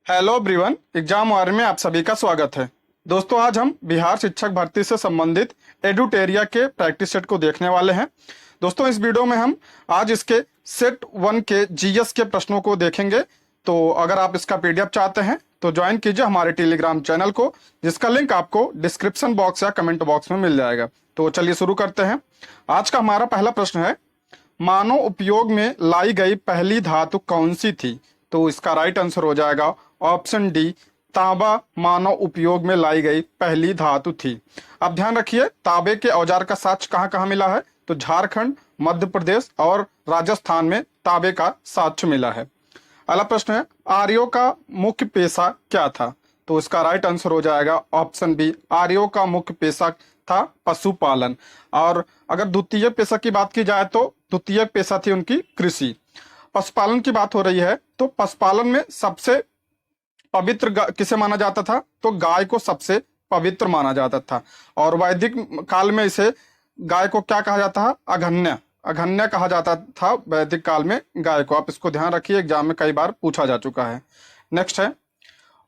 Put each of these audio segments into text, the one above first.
Hello everyone, exam वार में आप सभी का स्वागत है। दोस्तों, आज हम बिहार शिक्षक भर्ती से संबंधित एडुटेरिया के प्रैक्टिस सेट को देखने वाले हैं। दोस्तों, इस वीडियो में हम आज इसके सेट 1 के जीएस के प्रश्नों को देखेंगे। तो अगर आप इसका पीडीएफ चाहते हैं तो ज्वाइन कीजिए हमारे टेलीग्राम चैनल को, जिसका लिंक आपको डिस्क्रिप्शन बॉक्स या कमेंट बॉक्स में मिल जाएगा। तो चलिए शुरू करते हैं। आज का हमारा पहला प्रश्न है, मानव उपयोग में लाई गई पहली धातु कौन सी थी? तो इसका राइट आंसर हो जाएगा ऑप्शन डी, तांबा मानव उपयोग में लाई गई पहली धातु थी। अब ध्यान रखिए, तांबे के औजार का साक्ष्य कहाँ कहाँ मिला है? तो झारखंड, मध्य प्रदेश और राजस्थान में तांबे का साक्ष्य मिला है। अगला प्रश्न है, आर्यों का मुख्य पेशा क्या था? तो इसका राइट आंसर हो जाएगा ऑप्शन बी, आर्यों का मुख्य पेशा था पशुपालन। और अगर द्वितीय पेशा की बात की जाए तो द्वितीय पेशा थी उनकी कृषि। पशुपालन की बात हो रही है तो पशुपालन में सबसे पवित्र किसे माना जाता था? तो गाय को सबसे पवित्र माना जाता था। और वैदिक काल में इसे गाय को क्या कहा जाता है? अघन्य, अघन्य कहा जाता था वैदिक काल में गाय को। आप इसको ध्यान रखिए, एग्जाम में कई बार पूछा जा चुका है। नेक्स्ट है,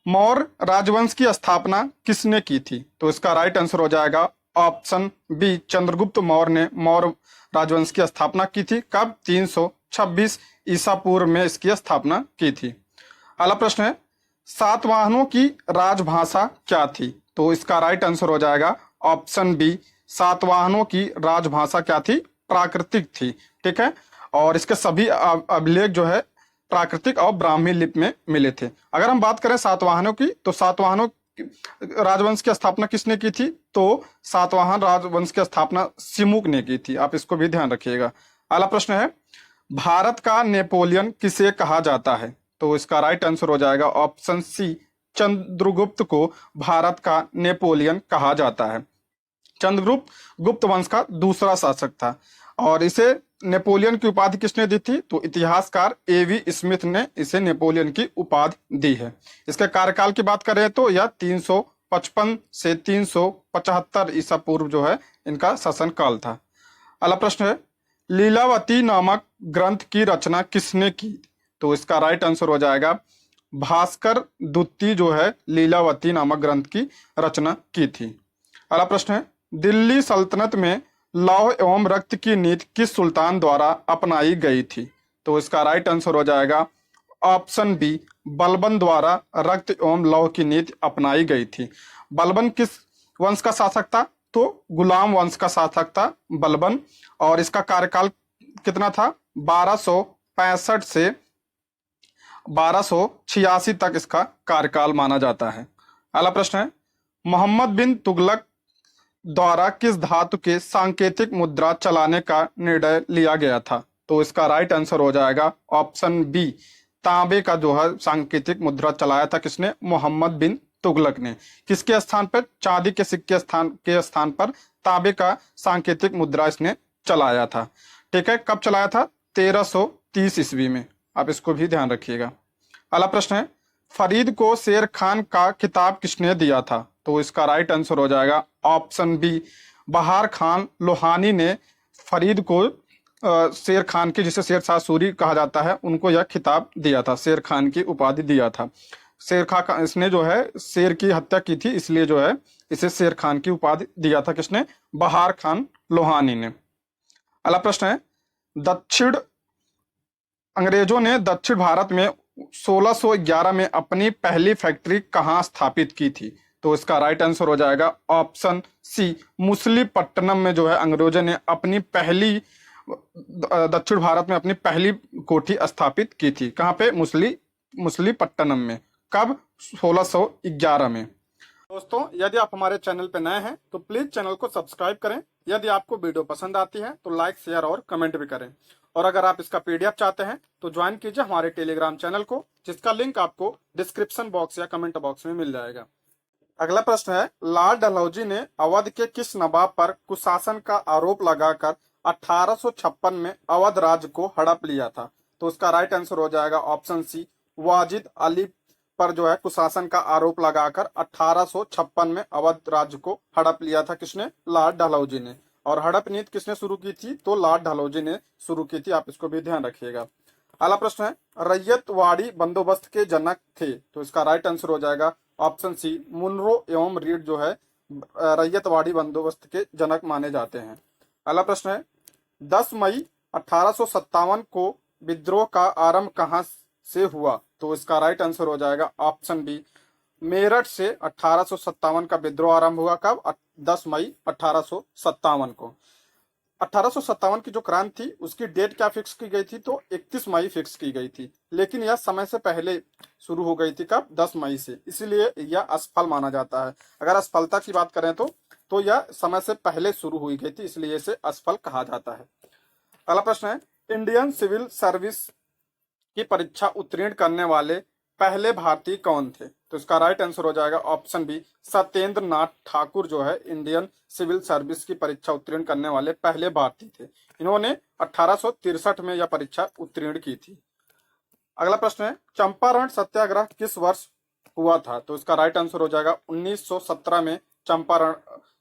मौर्य राजवंश की स्थापना किसने की थी? तो इसका राइट आंसर हो जाएगा ऑप्शन बी, चंद्रगुप्त मौर्य ने मौर्य राजवंश की स्थापना की थी। कब? 326 ईसा पूर्व में इसकी स्थापना की थी। अगला प्रश्न है, सातवाहनों की राजभाषा क्या थी? तो इसका राइट आंसर हो जाएगा ऑप्शन बी, सातवाहनों की राजभाषा क्या थी? प्राकृतिक थी। ठीक है, और इसके सभी अभिलेख जो है प्राकृतिक और ब्राह्मी लिपि में मिले थे। अगर हम बात करें सातवाहनों की, तो सातवाहनों राजवंश की स्थापना किसने की थी? तो सातवाहन राजवंश की स्थापना सिमुक ने की थी। आप इसको भी ध्यान रखिएगा। अगला प्रश्न है, भारत का नेपोलियन किसे कहा जाता है? तो इसका राइट आंसर हो जाएगा ऑप्शन सी, चंद्रगुप्त को भारत का नेपोलियन कहा जाता है। चंद्रगुप्त गुप्त वंश का दूसरा शासक था। और इसे नेपोलियन की उपाधि किसने दी थी? तो इतिहासकार एवी स्मिथ ने इसे नेपोलियन की उपाधि दी है। इसके कार्यकाल की बात करें तो यह 355 से 375 ईसा पूर्व जो है इनका शासन काल था। अगला प्रश्न है, लीलावती नामक ग्रंथ की रचना किसने की? तो इसका राइट आंसर हो जाएगा भास्कर द्वितीय जो है लीलावती नामक ग्रंथ की रचना की थी। अगला प्रश्न है, दिल्ली सल्तनत में लौह एवं रक्त की नीति किस सुल्तान द्वारा अपनाई गई थी? तो इसका राइट आंसर हो जाएगा ऑप्शन बी, बलबन द्वारा रक्त एवं लौह की नीति अपनाई गई थी। बलबन किस वंश का शासक था? तो गुलाम वंश का शासक था बलबन। और इसका कार्यकाल कितना था? 1265 से 1286 तक इसका कार्यकाल माना जाता है। अगला प्रश्न है, मोहम्मद बिन तुगलक द्वारा किस धातु के सांकेतिक मुद्रा चलाने का निर्णय लिया गया था? तो इसका राइट आंसर हो जाएगा ऑप्शन बी, तांबे का जो है सांकेतिक मुद्रा चलाया था किसने? मोहम्मद बिन तुगलक ने। किसके स्थान पर? चांदी के सिक्के के स्थान पर तांबे का सांकेतिक मुद्रा इसने चलाया था। ठीक है, कब चलाया था? 1330 ईस्वी में। आप इसको भी ध्यान रखिएगा। अगला प्रश्न है, फरीद को शेर खान का खिताब किसने दिया था? तो इसका राइट आंसर हो जाएगा ऑप्शन बी, बहार खान लोहानी ने फरीद को शेर खान की, जिसे शेर शाह सूरी कहा जाता है, उनको यह खिताब दिया था, शेर खान की उपाधि दिया था। शेर खान इसने जो है शेर की हत्या की थी, इसलिए जो है इसे शेर खान की उपाधि दिया था किसने? बहार खान लोहानी ने। अगला प्रश्न है, अंग्रेजों ने दक्षिण भारत में 1611 में अपनी पहली फैक्ट्री कहाँ स्थापित की थी? तो इसका राइट आंसर हो जाएगा ऑप्शन सी, मुसलीपट्टनम में जो है अंग्रेजों ने अपनी पहली दक्षिण भारत में अपनी पहली कोठी स्थापित की थी। कहाँ पे? मुसलीपट्टनम में। कब? 1611 में। दोस्तों, यदि आप हमारे चैनल पर नए हैं तो प्लीज चैनल को सब्सक्राइब करें। यदि आपको वीडियो पसंद आती है तो लाइक, शेयर और कमेंट भी करें। और अगर आप इसका पीडीएफ चाहते हैं तो ज्वाइन कीजिए हमारे टेलीग्राम चैनल को, जिसका लिंक आपको डिस्क्रिप्शन बॉक्स या कमेंट बॉक्स में मिल जाएगा। अगला प्रश्न है, लॉर्ड डलहौजी ने अवध के किस नवाब पर कुशासन का आरोप लगाकर 1856 में अवध राज्य को हड़प लिया था? तो उसका राइट आंसर हो जाएगा ऑप्शन सी, वाजिद अली पर जो है कुशासन का आरोप लगाकर 1856 में अवध राज्य को हड़प लिया था किसने? लॉर्ड डलहौजी ने। और हड़प नीति किसने शुरू की थी? तो लॉर्ड डलहौजी ने शुरू की थी। आप इसको भी ध्यान रखिएगा। अगला प्रश्न है, रैयतवाड़ी बंदोबस्त के जनक थे, तो इसका राइट आंसर हो जाएगा ऑप्शन सी, मुनरो एवं रीड जो है रैयतवाड़ी बंदोबस्त के जनक माने जाते हैं। अगला प्रश्न है, 10 मई 1857 को विद्रोह का आरंभ कहां से हुआ, तो इसका राइट आंसर हो जाएगा ऑप्शन बी, मेरठ से 1857 का विद्रोह आरंभ हुआ। कब? 10 मई 1857 को। 1857 की जो क्रांति थी उसकी डेट क्या फिक्स की गई थी, तो 31 मई फिक्स की गई थी, लेकिन यह समय से पहले शुरू हो गई थी। कब? 10 मई से, इसीलिए यह असफल माना जाता है। अगर असफलता की बात करें तो यह समय से पहले शुरू हुई गई थी, इसलिए इसे असफल कहा जाता है। अगला प्रश्न है, इंडियन सिविल सर्विस की परीक्षा उत्तीर्ण करने वाले पहले भारतीय कौन थे, तो इसका राइट आंसर हो जाएगा ऑप्शन बी, सत्येंद्र नाथ ठाकुर जो है इंडियन सिविल सर्विस की परीक्षा उत्तीर्ण करने वाले पहले भारतीय थे। इन्होंने 1863 में यह परीक्षा उत्तीर्ण की थी। अगला प्रश्न है, चंपारण सत्याग्रह किस वर्ष हुआ था, तो इसका राइट आंसर हो जाएगा 1917 में चंपारण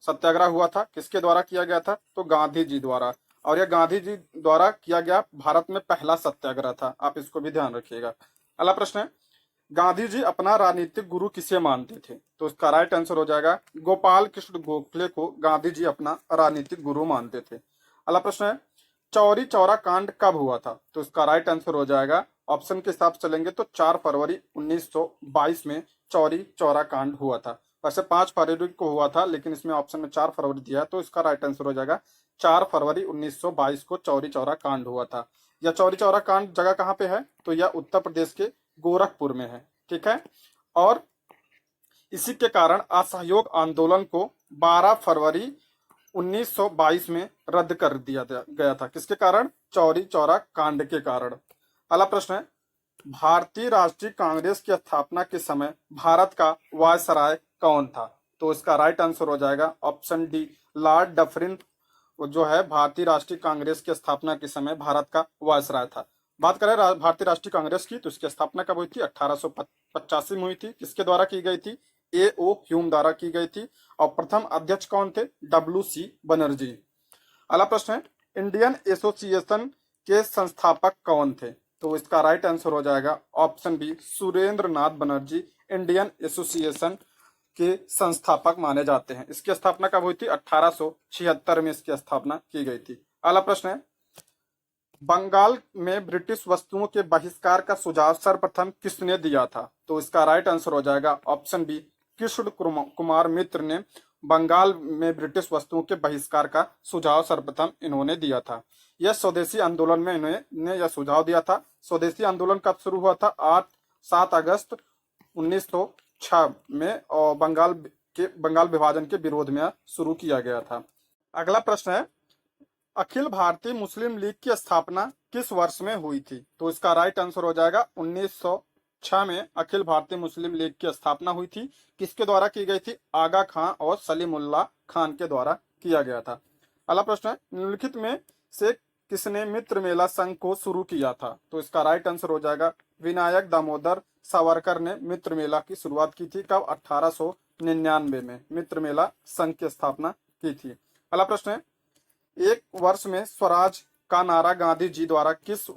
सत्याग्रह हुआ था। किसके द्वारा किया गया था, तो गांधी जी द्वारा, और यह गांधी जी द्वारा किया गया भारत में पहला सत्याग्रह था, आप इसको भी ध्यान रखिएगा। अगला प्रश्न है, गांधी जी अपना राजनीतिक गुरु किसे मानते थे, तो इसका राइट आंसर हो जाएगा गोपाल कृष्ण गोखले को गांधी जी अपना राजनीतिक गुरु मानते थे। अगला प्रश्न है, चौरी चौरा कांड कब हुआ था, तो इसका राइट आंसर हो जाएगा, ऑप्शन के हिसाब से चलेंगे तो 4 फरवरी 1922 में चौरी चौरा कांड हुआ था। वैसे 5 फरवरी को हुआ था, लेकिन इसमें ऑप्शन में 4 फरवरी दिया है, तो इसका राइट आंसर हो जाएगा 4 फरवरी 1922 को चौरी चौरा कांड हुआ था। यह चौरी चौरा कांड जगह कहाँ पे है, तो यह उत्तर प्रदेश के गोरखपुर में है। ठीक है, और इसी के कारण असहयोग आंदोलन को 12 फरवरी 1922 में रद्द कर दिया गया था। किसके कारण? चौरी चौरा कांड के कारण। अगला प्रश्न है, भारतीय राष्ट्रीय कांग्रेस की स्थापना के समय भारत का वायसराय कौन था, तो इसका राइट आंसर हो जाएगा ऑप्शन डी, लॉर्ड डफरिन जो है भारतीय राष्ट्रीय कांग्रेस की स्थापना के समय भारत का वायसराय था। बात करें भारतीय राष्ट्रीय कांग्रेस की, तो इसकी स्थापना कब हुई थी? 1885 में हुई थी। किसके द्वारा की गई थी? A.O. ह्यूम द्वारा की गई थी। और प्रथम अध्यक्ष कौन थे? W.C. बनर्जी। अगला प्रश्न है, इंडियन एसोसिएशन के संस्थापक कौन थे, तो इसका राइट आंसर हो जाएगा ऑप्शन बी, सुरेंद्र नाथ बनर्जी इंडियन एसोसिएशन के संस्थापक माने जाते हैं। इसकी स्थापना कब हुई थी? 1876 में इसकी स्थापना की गई थी। अगला प्रश्न है, बंगाल में ब्रिटिश वस्तुओं के बहिष्कार का सुझाव सर्वप्रथम किसने दिया था, तो इसका राइट आंसर हो जाएगा ऑप्शन बी, कृष्ण कुमार मित्र ने बंगाल में ब्रिटिश वस्तुओं के बहिष्कार का सुझाव सर्वप्रथम इन्होंने दिया था। यह स्वदेशी आंदोलन में इन्होंने यह सुझाव दिया था। स्वदेशी आंदोलन कब शुरू हुआ था? 7 अगस्त 1906 में, और बंगाल विभाजन के विरोध में शुरू किया गया था। अगला प्रश्न है, अखिल भारतीय मुस्लिम लीग की स्थापना किस वर्ष में हुई थी, तो इसका राइट आंसर हो जाएगा 1906 में अखिल भारतीय मुस्लिम लीग की स्थापना हुई थी। किसके द्वारा की गई थी? आगा खां और सलीमुल्लाह खान के द्वारा किया गया था। अगला प्रश्न है, निम्नलिखित में से किसने मित्र मेला संघ को शुरू किया था, तो इसका राइट आंसर हो जाएगा विनायक दामोदर सावरकर ने मित्र मेला की शुरुआत की थी। कब? 1899 में मित्र मेला संघ की स्थापना की थी। अगला प्रश्न है, एक वर्ष में स्वराज का नारा गांधी जी द्वारा किस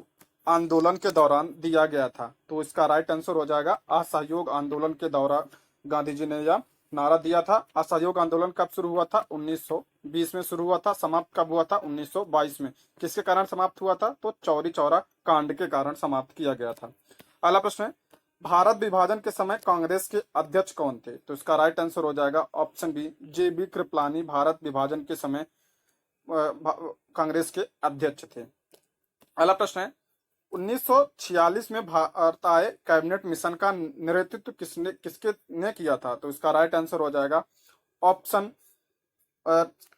आंदोलन के दौरान दिया गया था, तो इसका राइट आंसर हो जाएगा असहयोग आंदोलन के दौरान गांधी जी ने यह नारा दिया था। असहयोग आंदोलन कब शुरू हुआ था? 1920 में शुरू हुआ था। समाप्त कब हुआ था? 1922 में। किसके कारण समाप्त हुआ था? तो चौरी चौरा कांड के कारण समाप्त किया गया था। अगला प्रश्न है, भारत विभाजन के समय कांग्रेस के अध्यक्ष कौन थे, तो इसका राइट आंसर हो जाएगा option B, J B. Kripalani Bharat विभाजन के समय कांग्रेस के अध्यक्ष थे। अगला प्रश्न है, 1946 में भारत आए कैबिनेट मिशन का नेतृत्व किसके ने किया था, तो इसका राइट आंसर हो जाएगा option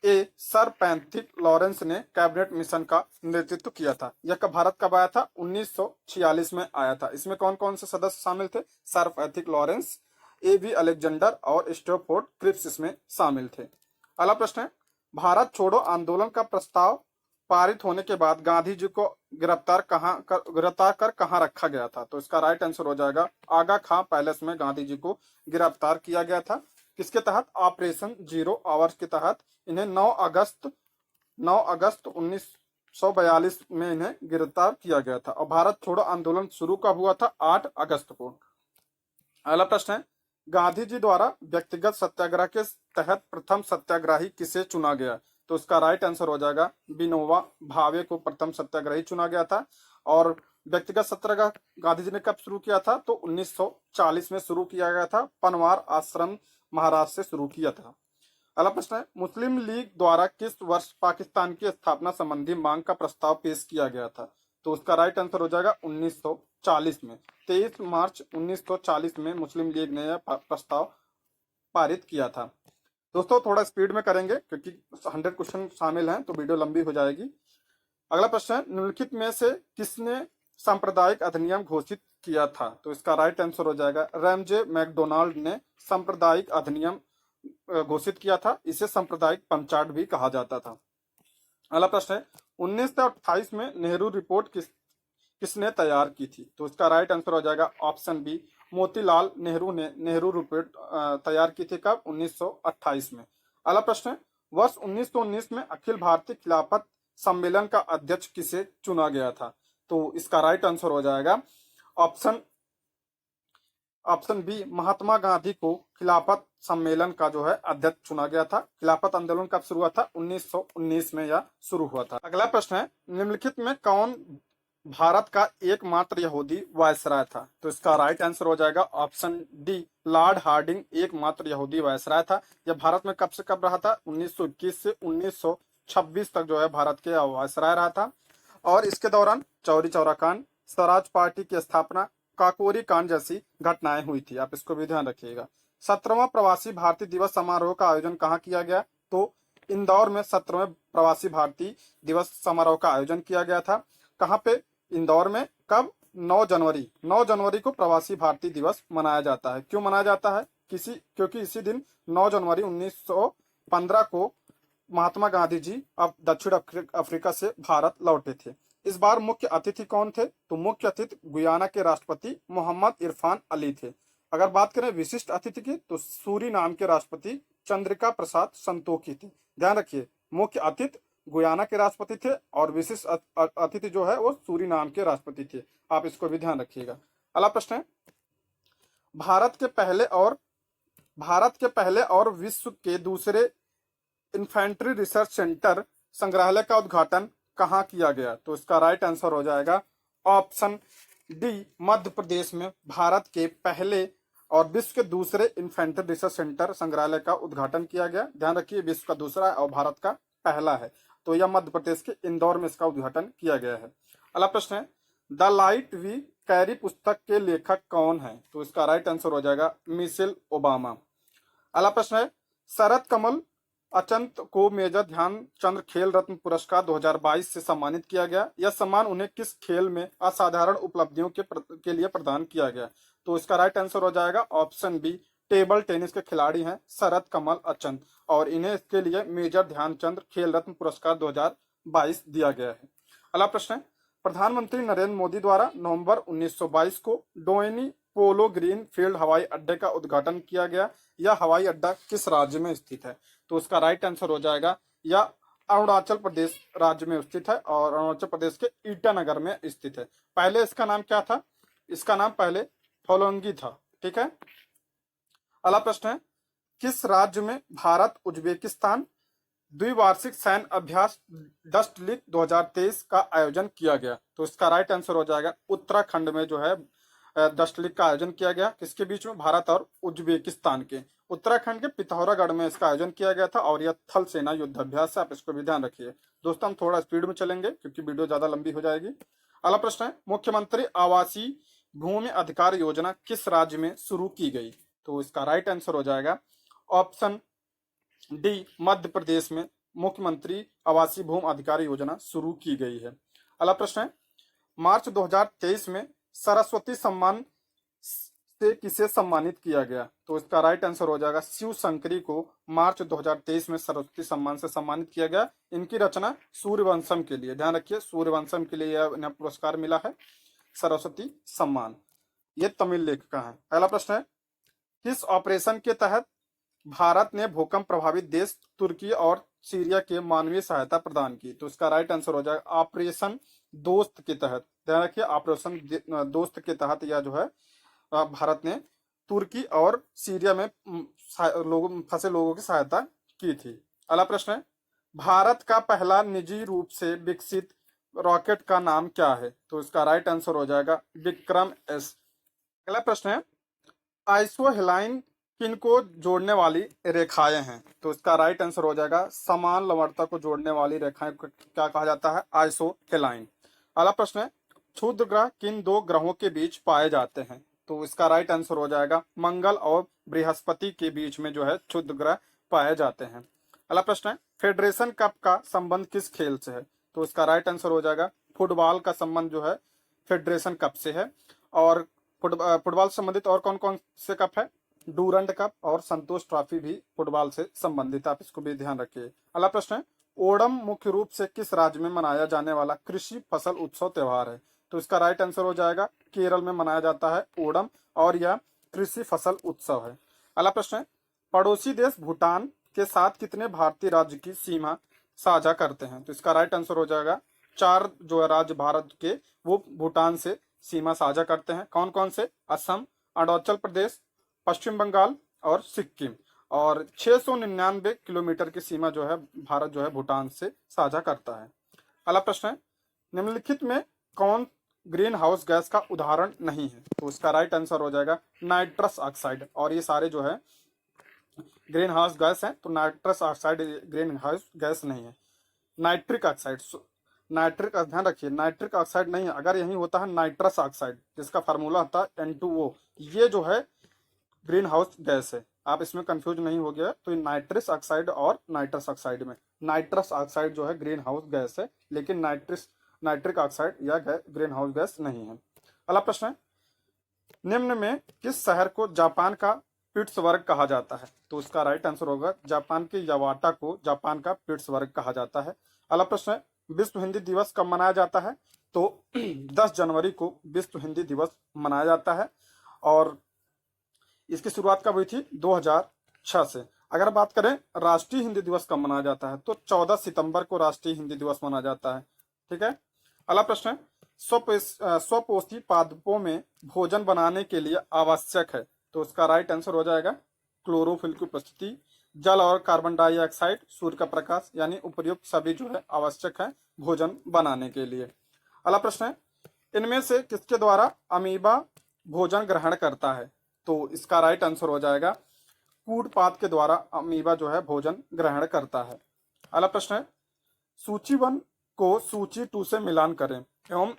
A, sir Pethick Lawrence ने कैबिनेट मिशन का नेतृत्व किया था। यह भारत कब आया था? 1946 में आया था। इसमें कौन कौन से सदस्य शामिल थे? Sir Pethick Lawrence, A.V. Alexander और स्टैफोर्ड क्रिप्स इसमें शामिल थे। अगला प्रश्न है, भारत छोड़ो आंदोलन का प्रस्ताव पारित होने के बाद गांधी जी को गिरफ्तार कर कहां रखा गया था, तो इसका राइट आंसर हो जाएगा आगा खां पैलेस में गांधी जी को गिरफ्तार किया गया था। किसके तहत? ऑपरेशन जीरो आवर्स के तहत इन्हें 9 अगस्त 1942 में इन्हें गिरफ्तार किया गया था। और भारत छोड़ो आंदोलन शुरू कब हुआ था? 8 अगस्त को। अगला प्रश्न है, गांधी जी द्वारा व्यक्तिगत सत्याग्रह के तहत प्रथम सत्याग्रही किसे चुना गया? तो इसका राइट आंसर हो जाएगा विनोबा भावे को प्रथम सत्याग्रही चुना गया था। और व्यक्तिगत सत्याग्रह गांधी जी ने कब शुरू किया था? तो 1940 में शुरू किया गया था। पनवार आश्रम महाराष्ट्र से शुरू किया था। अगला प्रश्न है, मुस्लिम लीग द्वारा किस वर्ष पाकिस्तान की स्थापना संबंधी मांग का प्रस्ताव पेश किया गया था? तो उसका राइट आंसर हो जाएगा 1940 में। 23 मार्च 1940 में मुस्लिम लीग ने यह प्रस्ताव पारित किया था। दोस्तों थोड़ा स्पीड में करेंगे क्योंकि 100 क्वेश्चन शामिल हैं तो वीडियो लंबी हो जाएगी। अगला प्रश्न है, निम्नलिखित में से किसने सांप्रदायिक अधिनियम घोषित किया था? तो इसका राइट आंसर हो जाएगा रैमजे मैकडोनाल्ड ने सांप्रदायिक अधिनियम घोषित किया था। इसे सांप्रदायिक पंचायत भी कहा जाता था। अगला प्रश्न है, 1928 में नेहरू रिपोर्ट किसने तैयार की थी? तो इसका राइट आंसर हो जाएगा ऑप्शन बी, मोतीलाल नेहरू ने नेहरू रिपोर्ट तैयार की थी। कब? 1928 में। अगला प्रश्न है, वर्ष 1919 में अखिल भारतीय खिलाफत सम्मेलन का अध्यक्ष किसे चुना गया था? तो इसका राइट आंसर हो जाएगा ऑप्शन बी, महात्मा गांधी को खिलाफत सम्मेलन का जो है अध्यक्ष चुना गया था। खिलाफत आंदोलन कब शुरू हुआ था? 1919 में यह शुरू हुआ था। अगला प्रश्न है, निम्नलिखित में कौन भारत का एकमात्र यहूदी वायसराय था? तो इसका राइट आंसर हो जाएगा ऑप्शन डी, लॉर्ड हार्डिंग एकमात्र यहूदी वायसराय था। यह भारत में कब से कब रहा था? 1921 से 1926 तक जो है भारत के वायसराय रहा था। और इसके दौरान चौरी चौरा कांड, स्वराज पार्टी की स्थापना, काकोरी कांड जैसी घटनाएं हुई थी। आप इसको भी ध्यान रखिएगा। 17वां प्रवासी भारतीय दिवस समारोह का आयोजन कहाँ किया गया? तो इंदौर में 17वें प्रवासी भारतीय दिवस समारोह का आयोजन किया गया था। कहाँ पे? इंदौर में। कब? 9 जनवरी। 9 जनवरी को प्रवासी भारतीय दिवस मनाया जाता है। क्यों मनाया जाता है? क्योंकि इसी दिन 9 जनवरी 1915 को महात्मा गांधी जी अब दक्षिण अफ्रीका से भारत लौटे थे। इस बार मुख्य अतिथि कौन थे? तो मुख्य अतिथि गुयाना के राष्ट्रपति मोहम्मद इरफान अली थे। अगर बात करें विशिष्ट अतिथि की तो सूरीनाम के राष्ट्रपति चंद्रिका प्रसाद संतोखी थे। ध्यान रखिए, मुख्य अतिथि गुयाना के राष्ट्रपति थे और विशिष्ट अतिथि जो है वो सूरीनाम के राष्ट्रपति थे। आप इसको भी ध्यान रखिएगा। अगला प्रश्न है, भारत के पहले और विश्व के दूसरे इन्फेंट्री रिसर्च सेंटर संग्रहालय का उद्घाटन कहाँ किया गया? तो इसका राइट आंसर हो जाएगा ऑप्शन डी, मध्य प्रदेश में भारत के पहले और विश्व के दूसरे इन्फेंट्री रिसर्च सेंटर संग्रहालय का उद्घाटन किया गया। ध्यान रखिए, विश्व का दूसरा और भारत का पहला है। तो यह मध्य प्रदेश के इंदौर में इसका उद्घाटन किया गया है। अगला प्रश्न है, द लाइट वी कैरी पुस्तक के लेखक कौन है? तो इसका राइट आंसर हो जाएगा मिशेल ओबामा। अगला प्रश्न है, शरद कमल अचंत को मेजर ध्यानचंद खेल रत्न पुरस्कार 2022 से सम्मानित किया गया। यह सम्मान उन्हें किस खेल में असाधारण उपलब्धियों के लिए प्रदान किया गया? तो इसका राइट आंसर हो जाएगा ऑप्शन बी, टेबल टेनिस के खिलाड़ी हैं शरद कमल अचंत और इन्हें इसके लिए मेजर ध्यानचंद खेल रत्न पुरस्कार 2022 दिया गया है। अगला प्रश्न है, प्रधानमंत्री नरेंद्र मोदी द्वारा नवंबर 1922 को डोएनी पोलो ग्रीन फील्ड हवाई अड्डे का उद्घाटन किया गया। यह हवाई अड्डा किस राज्य में स्थित है? तो उसका राइट आंसर हो जाएगा यह अरुणाचल प्रदेश राज्य में स्थित है और अरुणाचल प्रदेश के ईटानगर में स्थित है। पहले इसका नाम क्या था? इसका नाम पहले होलोंगी था। ठीक है। अगला प्रश्न है, किस राज्य में भारत उज्बेकिस्तान द्विवार्षिक सैन्य अभ्यास डस्ट लीग 2023 का आयोजन किया गया? तो इसका राइट आंसर हो जाएगा उत्तराखंड में जो है डस्ट लीग का आयोजन किया गया। किसके बीच में? भारत और उज्बेकिस्तान के। उत्तराखंड के पिथौरागढ़ में इसका आयोजन किया गया था और यह थल सेना युद्धाभ्यास है। आप इसको भी ध्यान रखिए। दोस्तों हम थोड़ा स्पीड में चलेंगे क्योंकि वीडियो ज्यादा लंबी हो जाएगी। अगला प्रश्न है, मुख्यमंत्री आवासीय भूमि अधिकार योजना किस राज्य में शुरू की गई? तो इसका राइट आंसर हो जाएगा ऑप्शन डी, मध्य प्रदेश में मुख्यमंत्री आवासीय भूमि अधिकार योजना शुरू की गई है। अगला प्रश्न है, मार्च 2023 में सरस्वती सम्मान से किसे सम्मानित किया गया? तो इसका राइट आंसर हो जाएगा शिव शंकरी को मार्च 2023 में सरस्वती सम्मान से सम्मानित किया गया। इनकी रचना सूर्यवंशम के लिए, ध्यान रखिए, सूर्यवंशम के लिए इन्हें पुरस्कार मिला है सरस्वती सम्मान। ये तमिल लेखिका है। अगला प्रश्न है, किस ऑपरेशन के तहत भारत ने भूकंप प्रभावित देश तुर्की और सीरिया के मानवीय सहायता प्रदान की? तो इसका राइट आंसर हो जाएगा ऑपरेशन दोस्त के तहत। ध्यान रखिए, ऑपरेशन दोस्त के तहत यह जो है भारत ने तुर्की और सीरिया में लोगों फंसे लोगों की सहायता की थी। अगला प्रश्न है, भारत का पहला निजी रूप से विकसित रॉकेट का नाम क्या है? तो इसका राइट आंसर हो जाएगा विक्रम एस। अगला प्रश्न है, आइसोहेलाइन किनको जोड़ने वाली रेखाएं हैं? तो इसका राइट आंसर हो जाएगा समान लवणता को जोड़ने वाली रेखाएं को क्या कहा जाता है? आइसोहेलाइन। अगला प्रश्न है, क्षुद्र ग्रह किन दो ग्रहों के बीच पाए जाते हैं? तो इसका राइट आंसर हो जाएगा मंगल और बृहस्पति के बीच में जो है क्षुद्र ग्रह पाए जाते हैं। अगला प्रश्न है, फेडरेशन कप का संबंध किस खेल से है? तो इसका राइट आंसर हो जाएगा फुटबॉल का संबंध जो है फेडरेशन कप से है। और फुटबॉल से संबंधित और कौन कौन से कप है? डूरंड कप और संतोष ट्रॉफी भी फुटबॉल से संबंधित, आप इसको भी ध्यान रखिए। अगला प्रश्न है, ओणम मुख्य रूप से किस राज्य में मनाया जाने वाला कृषि फसल उत्सव त्योहार है? तो इसका राइट आंसर हो जाएगा केरल में मनाया जाता है ओणम, और यह कृषि फसल उत्सव है। अगला प्रश्न है, पड़ोसी देश भूटान के साथ कितने भारतीय राज्य की सीमा साझा करते हैं? तो इसका राइट आंसर हो जाएगा 4 जो है राज्य भारत के वो भूटान से सीमा साझा करते हैं। कौन कौन से? असम, अरुणाचल प्रदेश, पश्चिम बंगाल और सिक्किम। और 699 किलोमीटर की सीमा जो है भारत जो है भूटान से साझा करता है। अगला प्रश्न है, निम्नलिखित में कौन ग्रीन हाउस गैस का उदाहरण नहीं है? तो इसका राइट आंसर हो जाएगा नाइट्रस ऑक्साइड। और ये सारे जो है ग्रीन हाउस गैस है, तो nitrous oxide green house gas नहीं है। नाइट्रिक ऑक्साइड, नाइट्रिक ध्यान रखिए, नाइट्रिक ऑक्साइड नहीं है, अगर यही होता है नाइट्रस ऑक्साइड जिसका फार्मूला होता है N2O, ये जो है ग्रीन हाउस गैस है। आप इसमें कंफ्यूज नहीं हो गया, तो नाइट्रस ऑक्साइड और नाइट्रस ऑक्साइड में नाइट्रस ऑक्साइड जो है ग्रीन हाउस गैस है, लेकिन नाइट्रिक ऑक्साइड या ग्रीन हाउस गैस नहीं है। अगला प्रश्न है, निम्न में किस शहर को जापान का पिट्सबर्ग कहा जाता है? तो इसका राइट आंसर होगा जापान के यावाटा को जापान का पिट्सबर्ग कहा जाता है। अगला प्रश्न है, विश्व हिंदी दिवस कब मनाया जाता है? तो 10 जनवरी को विश्व हिंदी दिवस मनाया जाता है, और इसकी शुरुआत कब हुई थी? 2006 से। अगर बात करें राष्ट्रीय हिंदी दिवस कब मनाया जाता है, तो 14 सितंबर को राष्ट्रीय हिंदी दिवस मनाया जाता है। ठीक है। अगला प्रश्न है, स्वपोषी पादपों में भोजन बनाने के लिए आवश्यक है? तो उसका राइट आंसर हो जाएगा क्लोरोफिल की उपस्थिति, जल और कार्बन डाइऑक्साइड, सूर्य का प्रकाश, यानी उपर्युक्त सभी जो है आवश्यक है भोजन बनाने के लिए। अगला प्रश्न है, इनमें से किसके द्वारा अमीबा भोजन ग्रहण करता है? तो इसका राइट आंसर हो जाएगा कूटपात के द्वारा अमीबा जो है भोजन ग्रहण करता है। अगला प्रश्न है, सूची 1 को सूची 2 से मिलान करें एवं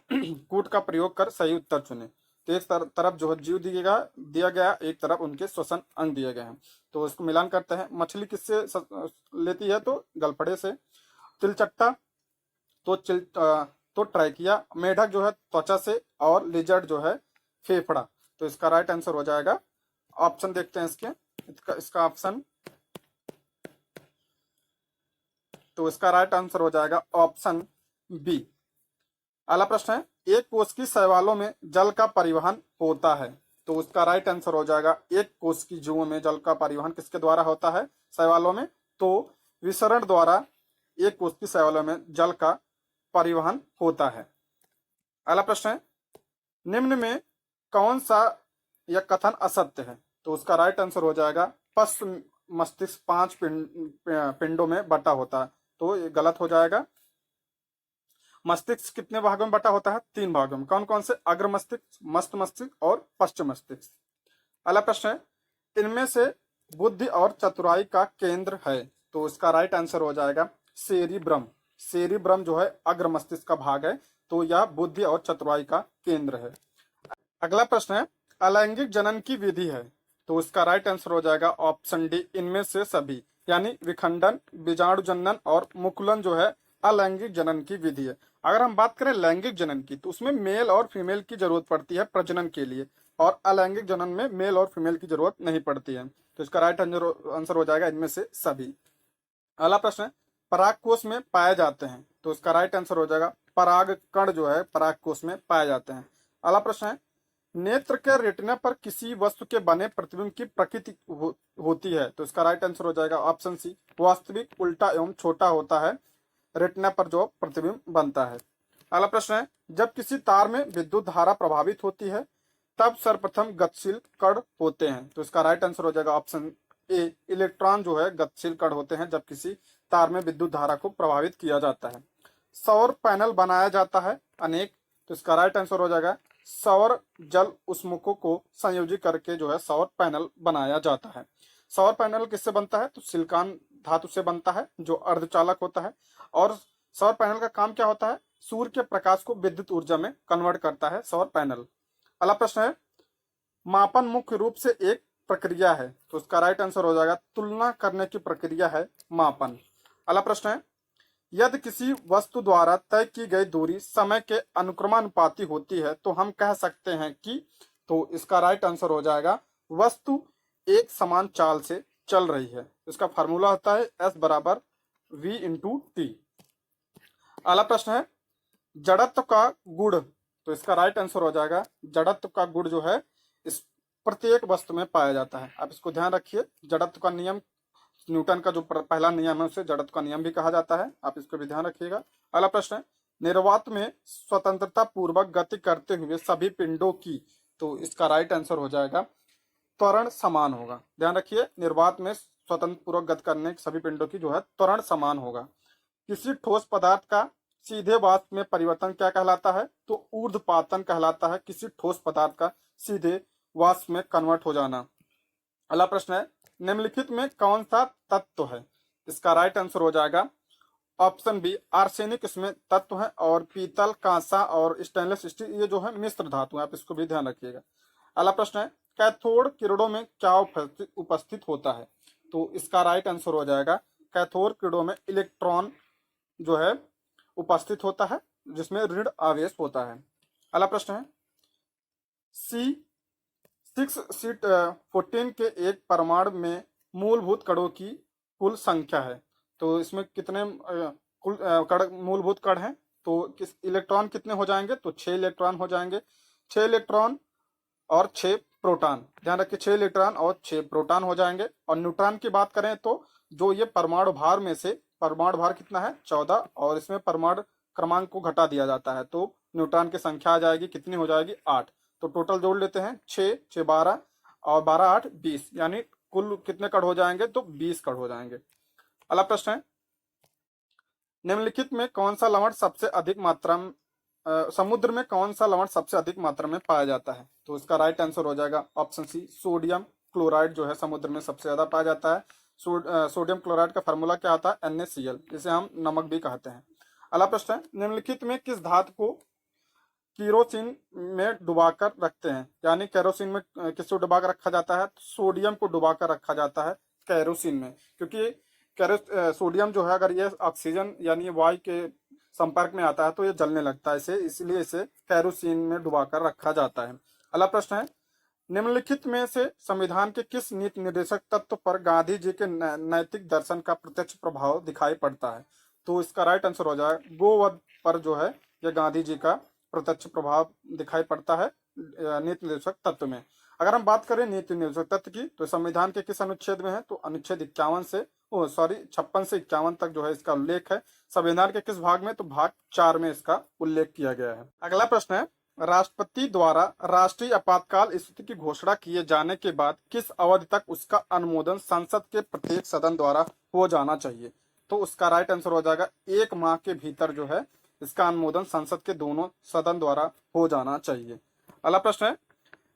कूट का प्रयोग कर सही उत्तर चुने। तो एक तरफ जो है जीव दिया गया, एक तरफ उनके श्वसन अंग दिए गए हैं। तो इसको मिलान करते हैं। मछली किससे लेती है? तो गलफड़े से। तिलचट्टा तो ट्रैकिया, मेढक जो है त्वचा से, और लिजर्ड जो है फेफड़ा। तो इसका राइट आंसर हो जाएगा, ऑप्शन देखते हैं इसका ऑप्शन, तो इसका राइट आंसर हो जाएगा ऑप्शन बी। अगला प्रश्न है, एक कोश की शैवालों में जल का परिवहन होता है? तो उसका राइट आंसर हो जाएगा एक कोश की जीवों में जल का परिवहन किसके द्वारा होता है? शैवालों में। तो विसरण द्वारा एक कोश की शैवालों में जल का परिवहन होता है। अगला प्रश्न है, निम्न में कौन सा यह कथन असत्य है? तो उसका राइट आंसर हो जाएगा पश्च मस्तिष्क 5 पिंडों में बटा होता है। तो ये गलत हो जाएगा। मस्तिष्क कितने भागों में बटा होता है? 3 भागों में। कौन कौन से? अग्र मस्तिष्क, मस्त मस्तिष्क और पश्च मस्तिष्क। अगला प्रश्न है, इनमें से बुद्धि और चतुराई का केंद्र है? तो इसका राइट आंसर हो जाएगा सेरिब्रम। सेरिब्रम जो है अग्र मस्तिष्क का भाग है, तो यह बुद्धि और चतुराई का केंद्र है। अगला प्रश्न है, अलैंगिक जनन की विधि है? तो इसका राइट आंसर हो जाएगा ऑप्शन डी, इनमें से सभी, यानी विखंडन, बीजाणु जनन और मुकुलन जो है अलैंगिक जनन की विधि है। अगर हम बात करें लैंगिक जनन की, तो उसमें मेल और फीमेल की जरूरत पड़ती है प्रजनन के लिए, और अलैंगिक जनन में मेल और फीमेल की जरूरत नहीं पड़ती है। तो इसका राइट आंसर हो जाएगा इनमें से सभी। अगला प्रश्न है, परागकोश में पाए जाते हैं? तो इसका राइट आंसर हो जाएगा पराग कण जो है परागकोश में पाए जाते हैं। अगला प्रश्न है, नेत्र के रेटिना पर किसी वस्तु के बने प्रतिबिंब की प्रकृति होती है। तो इसका राइट आंसर हो जाएगा ऑप्शन सी, वास्तविक, उल्टा एवं छोटा होता है रेटिना पर जो प्रतिबिंब बनता है। अगला प्रश्न है, जब किसी तार में विद्युत धारा प्रभावित होती है तब सर्वप्रथम गतिशील कण होते हैं। तो इसका राइट आंसर हो जाएगा ऑप्शन ए, इलेक्ट्रॉन जो है गतिशील कण होते हैं जब किसी तार में विद्युत धारा को प्रभावित किया जाता है। सौर पैनल बनाया जाता है अनेक। तो इसका राइट आंसर हो जाएगा सौर जल उष्मकों को संयोजित करके जो है सौर पैनल बनाया जाता है। सौर पैनल किससे बनता है? तो सिलिकॉन धातु से बनता है जो अर्धचालक होता है। और सौर पैनल का काम क्या होता है? सूर्य के प्रकाश को विद्युत ऊर्जा में कन्वर्ट करता है सौर पैनल। अगला प्रश्न है, मापन मुख्य रूप से एक प्रक्रिया है। तो उसका राइट आंसर हो जाएगा तुलना करने की प्रक्रिया है मापन। अगला प्रश्न है, यदि किसी वस्तु द्वारा तय की गई दूरी समय के अनुक्रमानुपाती होती है तो हम कह सकते हैं कि, तो इसका राइट आंसर हो जाएगा वस्तु एक समान चाल से चल रही है। इसका फार्मूला होता है S बराबर V इंटू टी। अगला प्रश्न है, जड़त्व का गुण। तो इसका राइट आंसर हो जाएगा जड़त्व का गुण जो है इस प्रत्येक वस्तु में पाया जाता है। आप इसको ध्यान रखिए, जड़त्व का नियम न्यूटन का जो पहला नियम है उसे जड़त्व का नियम भी कहा जाता है, आप इसको भी ध्यान रखिएगा। अगला प्रश्न है, निर्वात में स्वतंत्रता पूर्वक गति करते हुए सभी पिंडों की, तो इसका राइट आंसर हो जाएगा त्वरण समान होगा। ध्यान रखिए, निर्वात में स्वतंत्र पूर्वक गति करने सभी पिंडों की जो है त्वरण समान होगा। किसी ठोस पदार्थ का सीधे वाष्प में परिवर्तन क्या कहलाता है? तो ऊर्ध्वपातन कहलाता है, किसी ठोस पदार्थ का सीधे वाष्प में कन्वर्ट हो जाना। अगला प्रश्न है, निम्नलिखित में कौन सा तत्व है? इसका राइट आंसर हो जाएगा ऑप्शन बी, आर्सेनिक इसमें तत्व है। और पीतल, कांसा और स्टेनलेस स्टील ये जो है मिश्र धातु है, आप इसको भी ध्यान रखिएगा। अगला प्रश्न है, कैथोड किरणों में क्या उपस्थित होता है? तो इसका राइट आंसर हो जाएगा कैथोड किरणों में इलेक्ट्रॉन जो है उपस्थित होता है जिसमें ऋण आवेश होता है। अगला प्रश्न है, C6H14 के एक परमाणु में मूलभूत कणों की कुल संख्या है। तो इसमें कितने कुल मूलभूत कण हैं? तो किस इलेक्ट्रॉन कितने हो जाएंगे? तो 6 इलेक्ट्रॉन हो जाएंगे। 6 इलेक्ट्रॉन और 6 प्रोटॉन, ध्यान रखिए 6 इलेक्ट्रॉन और 6 प्रोटॉन हो जाएंगे। और न्यूट्रॉन की बात करें तो जो ये परमाणु भार में से परमाणु भार कितना है? 14, और इसमें परमाणु क्रमांक को घटा दिया जाता है तो न्यूट्रॉन की संख्या आ जाएगी, कितनी हो जाएगी? 8। तो टोटल जोड़ लेते हैं, 6 6 12 और 12 8 20, यानी कुल कितने कण हो जाएंगे? तो 20 कण हो जाएंगे। अगला प्रश्न है, निम्नलिखित में कौन सा लवण सबसे अधिक मात्रा में समुद्र में कौन सा लवण सबसे अधिक मात्रा में पाया जाता है? तो इसका राइट आंसर हो जाएगा ऑप्शन सी, सोडियम क्लोराइड जो है समुद्र में सबसे ज्यादा पाया जाता है। सोडियम क्लोराइड का फार्मूला क्या आता है? NaCl, जिसे हम नमक भी कहते हैं। अगला प्रश्न है, निम्नलिखित में किस धातु को केरोसिन में डुबाकर रखते हैं? यानी केरोसिन में किसको डुबाकर रखा जाता है? सोडियम को डुबाकर रखा जाता है केरोसिन में, क्योंकि सोडियम जो है अगर ये ऑक्सीजन यानी वायु के संपर्क में आता है तो ये जलने लगता है इसे, इसलिए इसे केरोसिन में डुबाकर रखा जाता है। अगला प्रश्न है, निम्नलिखित में से संविधान के किस नीति निर्देशक तत्व पर गांधी जी के नैतिक दर्शन का प्रत्यक्ष प्रभाव दिखाई पड़ता है? तो इसका राइट आंसर हो जाएगा गोवध पर जो है यह गांधी जी का प्रत्यक्ष प्रभाव दिखाई पड़ता है नीति निर्देशक तत्व में। अगर हम बात करें नीति निर्देशक तत्व की तो संविधान के किस अनुच्छेद में है? तो अनुच्छेद 56 से 51 तक जो है इसका उल्लेख है। संविधान के किस भाग में? तो भाग 4 में इसका उल्लेख किया गया है। अगला प्रश्न है, राष्ट्रपति द्वारा राष्ट्रीय आपातकाल स्थिति की घोषणा किए जाने के बाद किस अवधि तक उसका अनुमोदन संसद के प्रत्येक सदन द्वारा हो जाना चाहिए? तो उसका राइट आंसर हो जाएगा 1 माह के भीतर जो है इसका अनुमोदन संसद के दोनों सदन द्वारा हो जाना चाहिए। अगला प्रश्न है,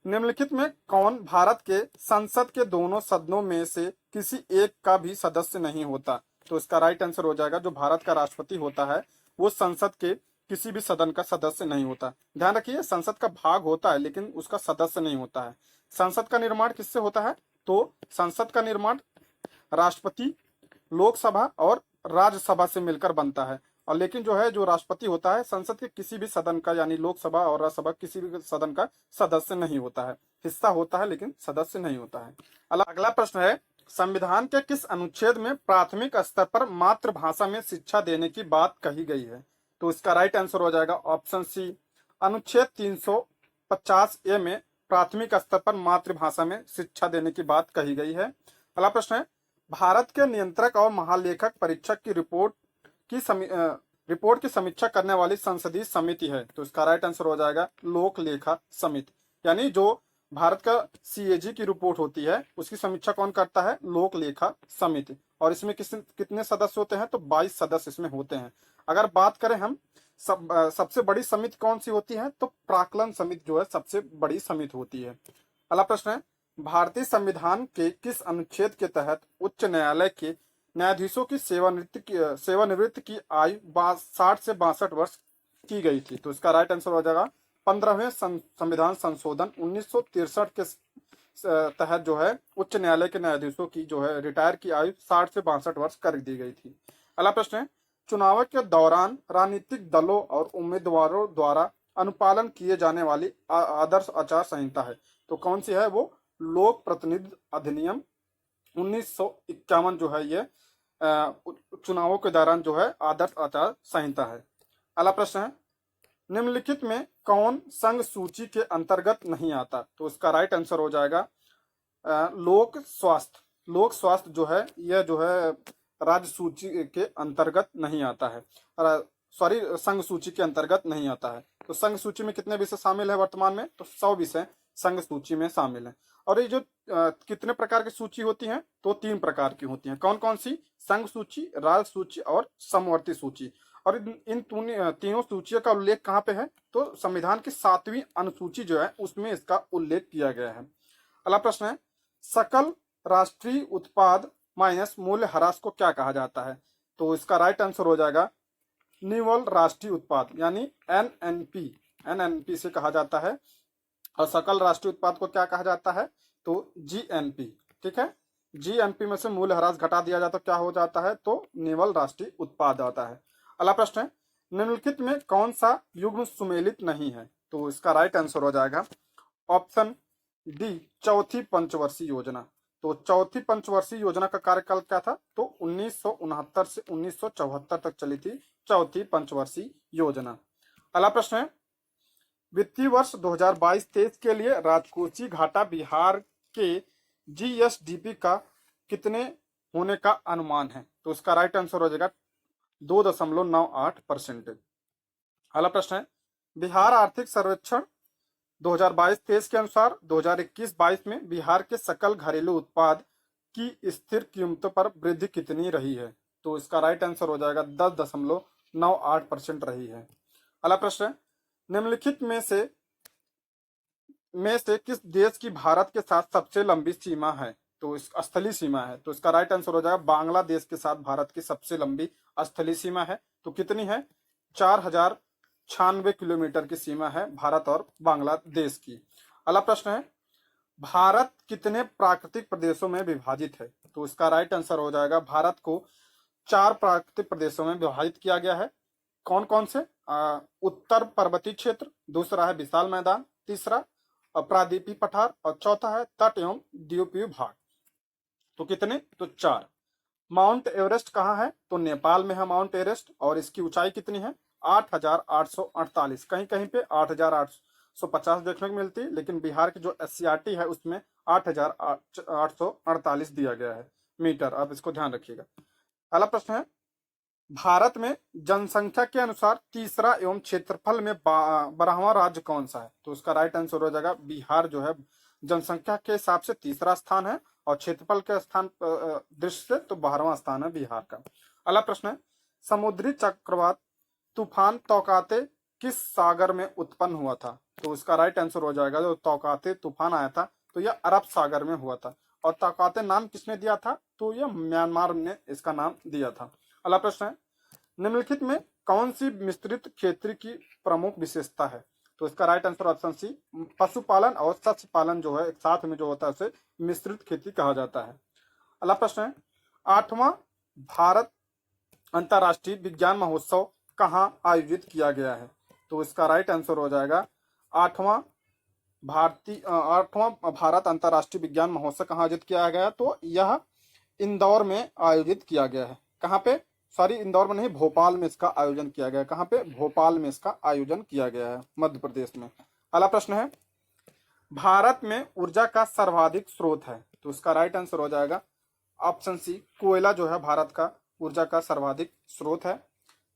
निम्नलिखित में कौन भारत के संसद के दोनों सदनों में से किसी एक का भी सदस्य नहीं होता? तो इसका राइट आंसर हो जाएगा जो भारत का राष्ट्रपति होता है वो संसद के किसी भी सदन का सदस्य नहीं होता। ध्यान रखिए, संसद का भाग होता है लेकिन उसका सदस्य नहीं होता है। संसद का निर्माण किससे होता है? तो संसद का निर्माण राष्ट्रपति, लोकसभा और राज्यसभा से मिलकर बनता है। और लेकिन जो है जो राष्ट्रपति होता है संसद के किसी भी सदन का यानी लोकसभा और राज्यसभा किसी भी सदन का सदस्य नहीं होता है, हिस्सा होता है लेकिन सदस्य नहीं होता है। अगला प्रश्न है, संविधान के किस अनुच्छेद में प्राथमिक स्तर पर मातृभाषा में शिक्षा देने की बात कही गई है? तो इसका राइट आंसर हो जाएगा ऑप्शन सी, अनुच्छेद 50A में प्राथमिक स्तर पर मातृभाषा में शिक्षा देने की बात कही गई है। अगला प्रश्न है, भारत के नियंत्रक और महालेखक परीक्षक की रिपोर्ट की समीक्षा करने वाली संसदीय समिति है। तो इसका राइट आंसर हो जाएगा लोक लेखा समिति। यानी जो भारत का CAG की रिपोर्ट होती है उसकी समीक्षा कौन करता है? लोक लेखा समिति। और इसमें कितने सदस्य होते हैं? तो 22 सदस्य इसमें होते हैं। अगर बात करें हम सबसे बड़ी समिति कौन सी होती है? तो प्राक्कलन समिति जो है सबसे बड़ी समिति होती है। अगला प्रश्न है, भारतीय संविधान के किस अनुच्छेद के तहत उच्च न्यायालय के न्यायाधीशों की सेवानिवृत्ति की आयु 60 से 62 वर्ष की गई थी? तो इसका राइट आंसर हो जाएगा 15वें संविधान संशोधन 1963 के तहत जो है उच्च न्यायालय के न्यायाधीशों की जो है रिटायर की आयु 60 से 62 वर्ष कर दी गई थी। अगला प्रश्न है, चुनाव के दौरान राजनीतिक दलों और उम्मीदवारों द्वारा अनुपालन किए जाने वाली आदर्श आचार संहिता है। तो कौन सी है? वो लोक प्रतिनिधि अधिनियम 1951 जो है ये चुनावों के दौरान जो है आदर्श आचार संहिता है। अगला प्रश्न है, निम्नलिखित में कौन संघ सूची के अंतर्गत नहीं आता? तो इसका राइट आंसर हो जाएगा लोक स्वास्थ्य जो है यह जो है राज्य सूची के अंतर्गत नहीं आता है। सॉरी, संघ सूची के अंतर्गत नहीं आता है। तो संघ सूची में कितने विषय शामिल है वर्तमान में? तो 100 विषय संघ सूची में शामिल है। और ये जो कितने प्रकार की सूची होती है? तो 3 प्रकार की होती है। कौन कौन सी? संघ सूची, राज्य सूची और समवर्ती सूची। और इन तीनों सूचियों का उल्लेख कहाँ पे है? तो संविधान की 7वीं अनुसूची जो है उसमें इसका उल्लेख किया गया है। अगला प्रश्न है, सकल राष्ट्रीय उत्पाद माइनस मूल्य ह्रास को क्या कहा जाता है? तो इसका राइट आंसर हो जाएगा निव्वल राष्ट्रीय उत्पाद यानी NNP से कहा जाता है। और सकल राष्ट्रीय उत्पाद को क्या कहा जाता है? तो GNP। ठीक है, GNP में से मूल्य ह्रास घटा दिया जाता तो क्या हो जाता है? तो निव्वल राष्ट्रीय उत्पाद आता है। अगला प्रश्न है, निम्नलिखित में कौन सा युग्म सुमेलित नहीं है? तो इसका राइट आंसर हो जाएगा ऑप्शन डी, चौथी पंचवर्षीय योजना। तो चौथी पंचवर्षीय योजना का कार्यकाल क्या था? तो 1969 से 1974 तक चली थी चौथी पंचवर्षीय योजना। अगला प्रश्न है, वित्तीय वर्ष 2022-23 के लिए राजकोषीय घाटा बिहार के GSDP का कितने होने का अनुमान है? तो इसका राइट आंसर हो जाएगा 2.98%। अगला प्रश्न है, बिहार आर्थिक सर्वेक्षण 2022-23 के अनुसार 2021-22 में बिहार के सकल घरेलू उत्पाद की स्थिर कीमतों पर वृद्धि कितनी रही है? तो इसका राइट आंसर हो जाएगा 10.98% रही है। अगला प्रश्न है, निम्नलिखित में से किस देश की भारत के साथ सबसे लंबी सीमा है? तो इस स्थलीय सीमा है। तो इसका राइट आंसर हो जाएगा बांग्लादेश के साथ भारत की सबसे लंबी स्थलीय सीमा है। तो कितनी है? 4096 किलोमीटर की सीमा है भारत और बांग्लादेश की। अगला प्रश्न है, भारत कितने प्राकृतिक प्रदेशों में विभाजित है? तो इसका राइट आंसर हो जाएगा भारत को 4 प्राकृतिक प्रदेशों में विभाजित किया गया है। कौन कौन से? उत्तर पर्वतीय क्षेत्र, दूसरा है विशाल मैदान, तीसरा प्रायद्वीपीय पठार और चौथा है तट एवं द्वीपीय भाग। तो कितने? तो 4। माउंट एवरेस्ट कहाँ है? तो नेपाल में है माउंट एवरेस्ट। और इसकी ऊंचाई कितनी है? 8,848। कहीं कहीं पे 8,850 देखने को मिलती है, लेकिन बिहार की जो SCRT है उसमें 8,848 दिया गया है मीटर। अब इसको ध्यान रखिएगा। अगला प्रश्न है, भारत में जनसंख्या के अनुसार तीसरा एवं क्षेत्रफल में 12वां राज्य कौन सा है? तो उसका राइट आंसर हो जाएगा बिहार जो है जनसंख्या के हिसाब से तीसरा स्थान है और क्षेत्रफल के स्थान दृष्टि से तो 12वां स्थान है बिहार का। अगला प्रश्न है, समुद्री चक्रवात तूफान तौकाते किस सागर में उत्पन्न हुआ था? तो इसका राइट आंसर हो जाएगा जो तौकाते तूफान आया था तो यह अरब सागर में हुआ था। और तौकाते नाम किसने दिया था? तो यह म्यांमार ने इसका नाम दिया था। अगला प्रश्न है, निम्नलिखित में कौन सी मिश्रित खेती की प्रमुख विशेषता है? तो इसका राइट आंसर ऑप्शन सी, पशुपालन और मत्स्य पालन जो है एक साथ में जो होता है उसे मिश्रित खेती कहा जाता है। अगला प्रश्न है, 8वां भारत अंतर्राष्ट्रीय विज्ञान महोत्सव कहाँ आयोजित किया गया है? तो इसका राइट आंसर हो जाएगा 8वां भारत अंतर्राष्ट्रीय विज्ञान महोत्सव कहाँ आयोजित किया गया? तो यह इंदौर में आयोजित किया गया है। कहाँ पे? सॉरी, इंदौर में नहीं, भोपाल में इसका आयोजन किया गया है। कहाँ पे? भोपाल में इसका आयोजन किया गया है, मध्य प्रदेश में। अगला प्रश्न है, भारत में ऊर्जा का सर्वाधिक स्रोत है, तो इसका राइट आंसर हो जाएगा ऑप्शन सी, कोयला जो है भारत का ऊर्जा का सर्वाधिक स्रोत है।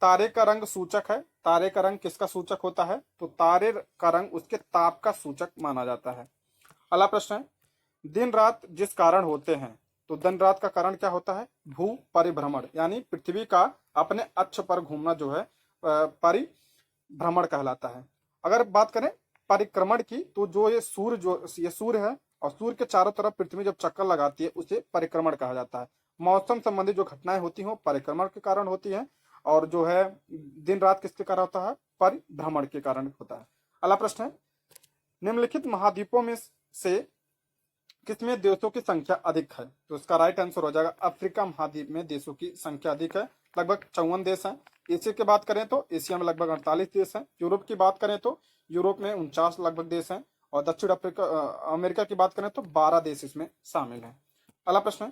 तारे का रंग सूचक है, तारे का रंग किसका सूचक होता है, तो तारे का रंग उसके ताप का सूचक माना जाता है। अगला प्रश्न है, दिन रात जिस कारण होते हैं, तो दिन रात का कारण क्या होता है, भू परिभ्रमण, यानी पृथ्वी का अपने अक्ष पर घूमना जो है परिभ्रमण कहलाता है। अगर बात करें परिक्रमण की, तो जो ये सूर्य है और सूर्य के चारों तरफ पृथ्वी जब चक्कर लगाती है उसे परिक्रमण कहा जाता है। मौसम संबंधी जो घटनाएं होती हैं वो परिक्रमण के कारण होती हैं, और जो है दिन रात किसके कारण होता है, परिभ्रमण के कारण होता है। अगला प्रश्न है, निम्नलिखित महाद्वीपों में से किसमें देशों की संख्या अधिक है, तो इसका राइट आंसर हो जाएगा अफ्रीका महाद्वीप में देशों की संख्या अधिक है, लगभग 54 देश हैं। एशिया की बात करें तो एशिया में लगभग 48 देश हैं। यूरोप की बात करें तो यूरोप में 49 लगभग देश हैं, और दक्षिण अमेरिका की बात करें तो 12 देश इसमें शामिल हैं। अगला प्रश्न है,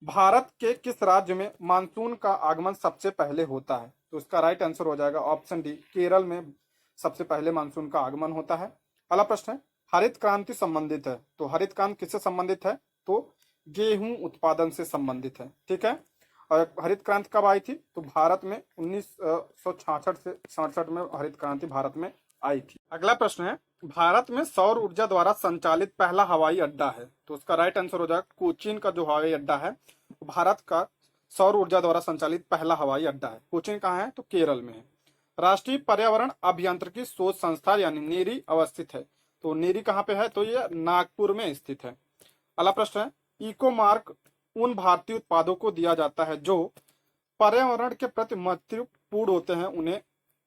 भारत के किस राज्य में मानसून का आगमन सबसे पहले होता है, तो इसका राइट आंसर हो जाएगा ऑप्शन डी, केरल में सबसे पहले मानसून का आगमन होता है। अगला प्रश्न है, हरित क्रांति संबंधित है, तो हरित क्रांति किससे संबंधित है, तो गेहूं उत्पादन से संबंधित है, ठीक है। और हरित क्रांति कब आई थी, तो भारत में 1966 से 67 में हरित क्रांति भारत में आई थी। अगला प्रश्न है, भारत में सौर ऊर्जा द्वारा संचालित पहला हवाई अड्डा है, तो उसका राइट आंसर हो जाएगा कोचीन का जो हवाई अड्डा है, भारत का सौर ऊर्जा द्वारा संचालित पहला हवाई अड्डा है। कोचीन कहाँ है, तो केरल में है। राष्ट्रीय पर्यावरण अभियांत्रिकी शोध संस्थान यानी नीरी अवस्थित है, तो नीरी कहाँ पे है, तो ये नागपुर में स्थित है। अगला प्रश्न है, इको मार्क उन भारतीय उत्पादों को दिया जाता है जो पर्यावरण के प्रति महत्वपूर्ण होते हैं, उन्हें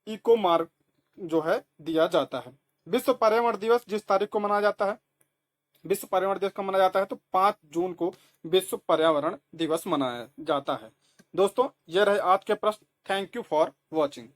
इको मार्क जो है दिया जाता है। विश्व पर्यावरण दिवस जिस तारीख को मनाया जाता है, विश्व पर्यावरण दिवस कब मनाया जाता है, तो 5 जून को विश्व पर्यावरण दिवस मनाया जाता है। दोस्तों ये रहे आज के प्रश्न। Thank you for watching.